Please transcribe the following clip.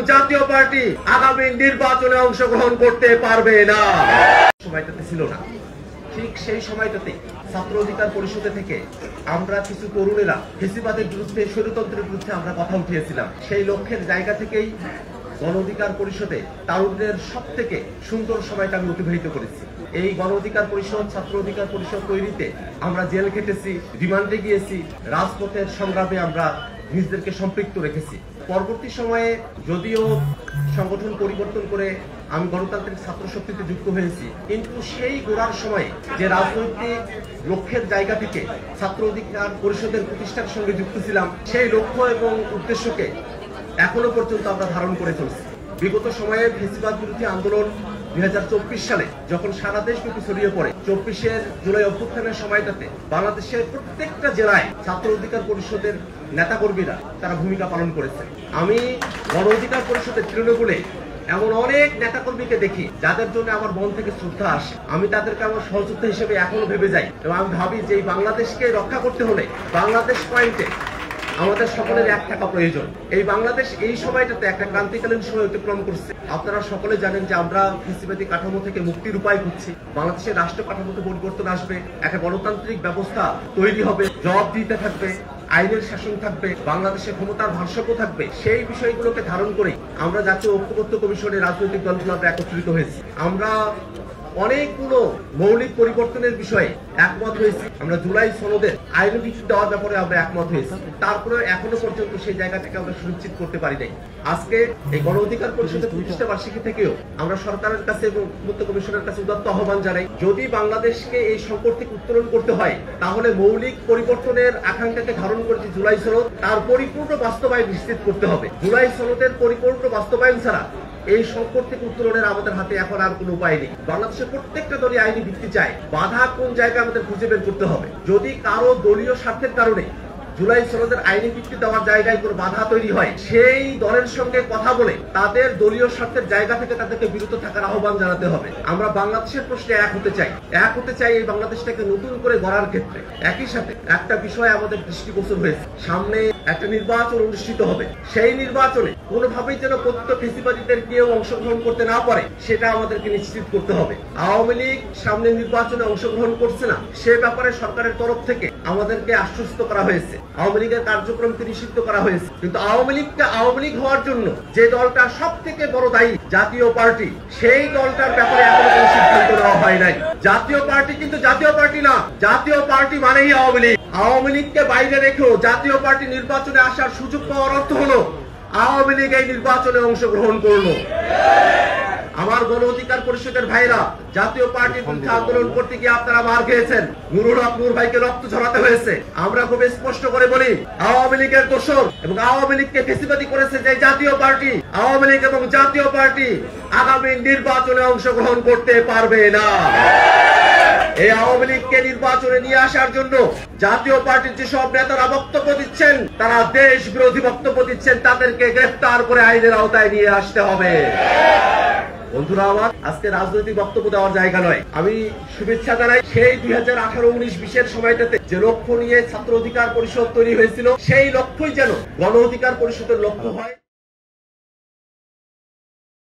জাতীয় পার্টি আগামী নির্বাচনে অংশগ্রহণ করতে পারবে না। সময়টাতে ছিল না, ঠিক সেই সময়টাতে ছাত্র অধিকার পরিষদ থেকে আমরা কিছু তরুণেরা ফেসিবাদের বিরুদ্ধে, স্বৈরতন্ত্রের বিরুদ্ধে আমরা কথা উঠিয়েছিলাম। সেই লক্ষ্যের জায়গা থেকেই গণ অধিকার পরিষদে তারুণ্যের সব থেকে সুন্দর সময়টা আমি অতিবাহিত করেছি। এই গণ অধিকার পরিষদ, ছাত্র অধিকার পরিষদ তৈরিতে আমরা জেল খেটেছি, রিমান্ডে গিয়েছি, রাজপথের সংগ্রামে আমরা নিজেদেরকে সম্পৃক্ত রেখেছি। পরবর্তী সময়ে যদিও সংগঠন পরিবর্তন করে আমি গণতান্ত্রিক ছাত্র শক্তিতে যুক্ত হয়েছি, কিন্তু সেই গোড়ার সময়ে যে রাজনৈতিক লক্ষ্যের জায়গা থেকে ছাত্র অধিকার পরিষদের প্রতিষ্ঠার সঙ্গে যুক্ত ছিলাম, সেই লক্ষ্য এবং উদ্দেশ্যকে এখনো পর্যন্ত আমরা ধারণ করে চলছি। বিগত সময়ে ফেসিবাদ বিরোধী আন্দোলন 2024 সালে যখন সারা দেশব্যাপী ছড়িয়ে পড়ে, 24 জুলাই অভ্যুত্থানের সময়টাতে বাংলাদেশের প্রত্যেকটা জেলায় ছাত্র অধিকার পরিষদের নেতাকর্মীরা তারা ভূমিকা পালন করেছে। আমি গণ অধিকার পরিষদের তৃণমূলে এমন অনেক নেতাকর্মীকে দেখি যাদের জন্য আমার মন থেকে শ্রদ্ধা আসে। আমি তাদেরকে আমার সহযোদ্ধা হিসেবে এখনো ভেবে যাই এবং আমি ভাবি যে এই বাংলাদেশকে রক্ষা করতে হলে বাংলাদেশ পয়েন্টে আমাদের সকলের এক থাকা প্রয়োজন। এই বাংলাদেশ এই সময়টাতে একটা ক্রান্তিকালীন সময় অতিক্রম করছে। আপনারা সকলে জানেন যে আমরা ফ্যাসিবাদী কাঠামো থেকে মুক্তির উপায় খুঁজছি। বাংলাদেশের রাষ্ট্র কাঠামোতে পরিবর্তন আসবে, একটা গণতান্ত্রিক ব্যবস্থা তৈরি হবে, জবাবদিহিতা থাকবে, আইনের শাসন থাকবে, বাংলাদেশের ক্ষমতার ভারসাম্য থাকবে। সেই বিষয়গুলোকে ধারণ করে আমরা জাতীয় ঐক্যবদ্ধ কমিশনের রাজনৈতিক দলগুলো আমরা একত্রিত হয়েছি। আমরা অনেকগুলো মৌলিক পরিবর্তনের বিষয়ে একমত হয়েছি। আমরা জুলাই সনদের আইন ভিত্তি দেওয়ার ব্যাপারে আমরা একমত হয়েছি। তারপরে এখনো পর্যন্ত সেই জায়গা থেকে আমরা সুনিশ্চিত করতে পারি নাই। আজকে এই গণ অধিকার পরিষদের প্রতিষ্ঠা বার্ষিকী থেকেও আমরা সরকারের কাছে এবং ঐক্যবদ্ধ কমিশনের কাছে উদাত্ত আহ্বান জানাই, যদি বাংলাদেশকে এই সংকট থেকে উত্তোলন করতে হয় তাহলে মৌলিক পরিবর্তনের আকাঙ্ক্ষাকে ধারণ করে যে জুলাই সনদ, তার পরিপূর্ণ বাস্তবায়ন নিশ্চিত করতে হবে। জুলাই সনদের পরিপূর্ণ বাস্তবায়ন ছাড়া এই সংকট থেকে উত্তরণের আমাদের হাতে এখন আর কোনো উপায় নেই। বাংলাদেশের প্রত্যেকটা দলই আইনি ভিত্তি চায়, বাধা কোন জায়গায় আমাদের খুঁজে বের করতে হবে। যদি কারো দলীয় স্বার্থের কারণে জুলাই সনদের আইনি ভিত্তি দেওয়ার জায়গায় কোনো বাধা তৈরি হয়, সেই দলের সঙ্গে কথা বলে তাদের দলীয় স্বার্থের জায়গা থেকে তাদেরকে বিরত থাকার আহ্বান জানাতে হবে। আমরা বাংলাদেশের প্রশ্নে এক হতে চাই এই বাংলাদেশটাকে নতুন করে গড়ার ক্ষেত্রে। একই সাথে একটা বিষয় আমাদের দৃষ্টিগোচর হয়েছে, সামনে একটা নির্বাচন অনুষ্ঠিত হবে। সেই নির্বাচনে কোনোভাবেই যেন প্রত্যেক ফেসিবাদীদের কেউ অংশগ্রহণ করতে না পারে, সেটা আমাদেরকে নিশ্চিত করতে হবে। আওয়ামী লীগ সামনে নির্বাচনে অংশগ্রহণ করছে না, সে ব্যাপারে সরকারের তরফ থেকে আমাদেরকে আশ্বস্ত করা হয়েছে। আওয়ামী লীগের কার্যক্রমকে নিষিদ্ধ করা হয়েছে, কিন্তু আওয়ামী লীগকে আওয়ামী লীগ হওয়ার জন্য যে দলটা সব থেকে বড় দায়ী, জাতীয় পার্টি, সেই দলটার ব্যাপারে এখনো কোনো সিদ্ধান্ত নেওয়া হয় নাই। জাতীয় পার্টি কিন্তু জাতীয় পার্টি না, জাতীয় পার্টি মানেই আওয়ামী লীগ। আওয়ামী লীগকে বাইরে রেখেও জাতীয় পার্টি নির্বাচনে আসার সুযোগ পাওয়ার অর্থ হলো আওয়ামী লীগ এই নির্বাচনে অংশগ্রহণ করলো। আমার গণ অধিকার পরিষদের ভাইরা, জাতীয় পার্টির বিরুদ্ধে আন্দোলন করতে গিয়ে আপনারা মার খেয়েছেন, নুরুল হক নূর ভাইকে রক্ত ঝরাতে হয়েছে। আমরা খুব স্পষ্ট করে বলি, আওয়ামী লীগের দোসর এবং আওয়ামী লীগকে ফেসিবাদী করেছে যে জাতীয় পার্টি, আওয়ামী লীগ এবং জাতীয় পার্টি আগামী নির্বাচনে অংশগ্রহণ করতে পারবে না। এই আওয়ামী লীগকে নির্বাচনে নিয়ে আসার জন্য জাতীয় পার্টির যেসব নেতারা বক্তব্য দিচ্ছেন, তারা দেশ বিরোধী বক্তব্য দিচ্ছেন, তাদেরকে গ্রেফতার করে আইনের আওতায় নিয়ে আসতে হবে। বন্ধুরা আমার, আজকে রাজনৈতিক বক্তব্য দেওয়ার জায়গা নয়। আমি শুভেচ্ছা জানাই সেই 2018-19-20 সময়টাতে যে লক্ষ্য নিয়ে ছাত্র অধিকার পরিষদ তৈরি হয়েছিল, সেই লক্ষ্যই যেন গণ অধিকার পরিষদের লক্ষ্য হয়।